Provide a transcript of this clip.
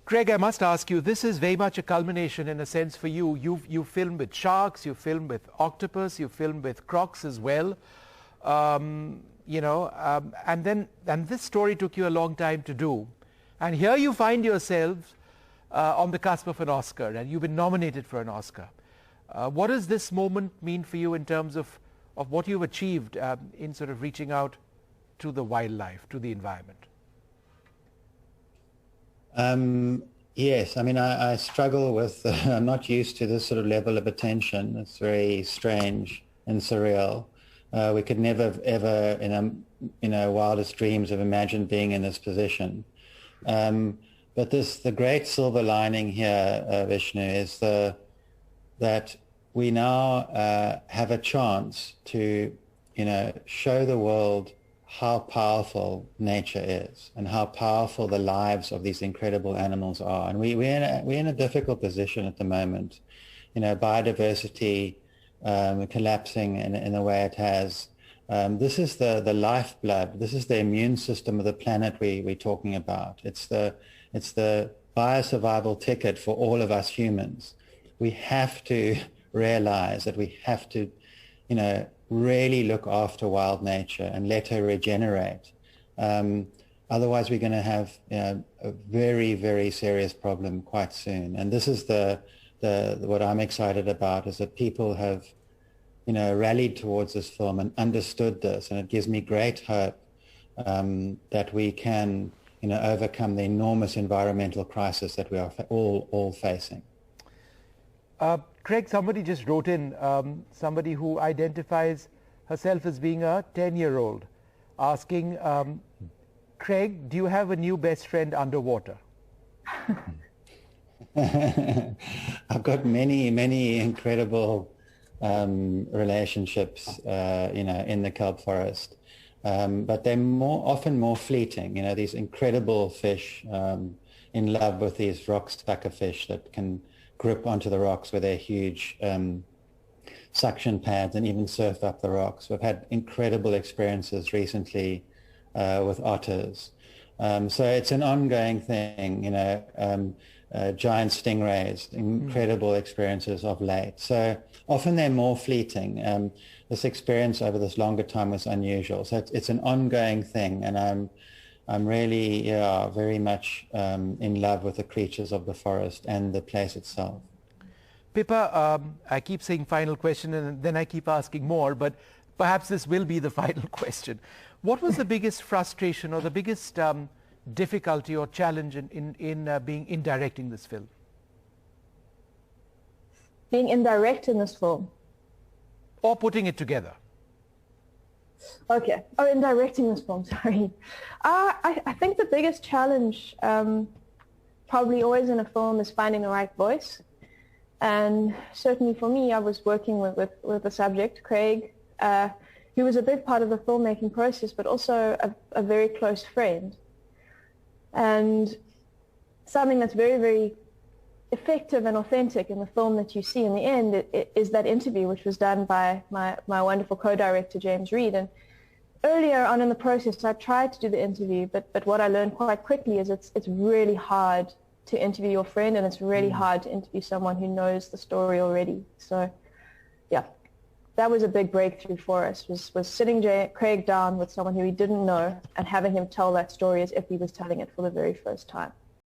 Craig, I must ask you, this is very much a culmination in a sense for you. You filmed with sharks, you filmed with octopus, you filmed with crocs as well. And this story took you a long time to do. And here you find yourselves on the cusp of an Oscar, and you've been nominated for an Oscar. What does this moment mean for you in terms of what you've achieved in sort of reaching out to the wildlife, to the environment? Yes, I mean, I struggle with, I'm not used to this sort of level of attention. It's very strange and surreal. We could never, ever, in our wildest dreams, have imagined being in this position. But the great silver lining here, Vishnu, is that we now have a chance to, show the world how powerful nature is and how powerful the lives of these incredible animals are. And we're in a difficult position at the moment. Biodiversity collapsing in the way it has. This is the lifeblood. This is the immune system of the planet we're talking about. It's the biosurvival ticket for all of us humans. We have to realize that we have to, really look after wild nature and let her regenerate. Otherwise, we're going to have a very, very serious problem quite soon. And this is what I'm excited about, is that people have, rallied towards this film and understood this. And it gives me great hope that we can, overcome the enormous environmental crisis that we are all facing. Craig, somebody just wrote in, somebody who identifies herself as being a 10-year-old, asking, Craig, do you have a new best friend underwater? I've got many, many incredible relationships, in the kelp forest, but they're often more fleeting. These incredible fish in love with these rock sucker fish that can grip onto the rocks with their huge suction pads and even surf up the rocks. We've had incredible experiences recently with otters. So it's an ongoing thing, giant stingrays, incredible experiences of late. So often they're more fleeting. This experience over this longer time was unusual. So it's an ongoing thing, and I'm really, very much in love with the creatures of the forest and the place itself. Pippa, I keep saying final question and then I keep asking more, but perhaps this will be the final question. What was the biggest frustration or the biggest difficulty or challenge in directing this film? Being in this film? Or putting it together? Okay. Oh, in directing this film, sorry. I think the biggest challenge probably always in a film is finding the right voice. And certainly for me, I was working with the subject, Craig, who was a big part of the filmmaking process, but also a very close friend. And something that's very, very effective and authentic in the film that you see in the end is that interview, which was done by my wonderful co-director, James Reed. And earlier on in the process, I tried to do the interview, but what I learned quite quickly is it's really hard to interview your friend, and it's really hard to interview someone who knows the story already. So, yeah, that was a big breakthrough for us, was sitting Craig down with someone who he didn't know and having him tell that story as if he was telling it for the very first time.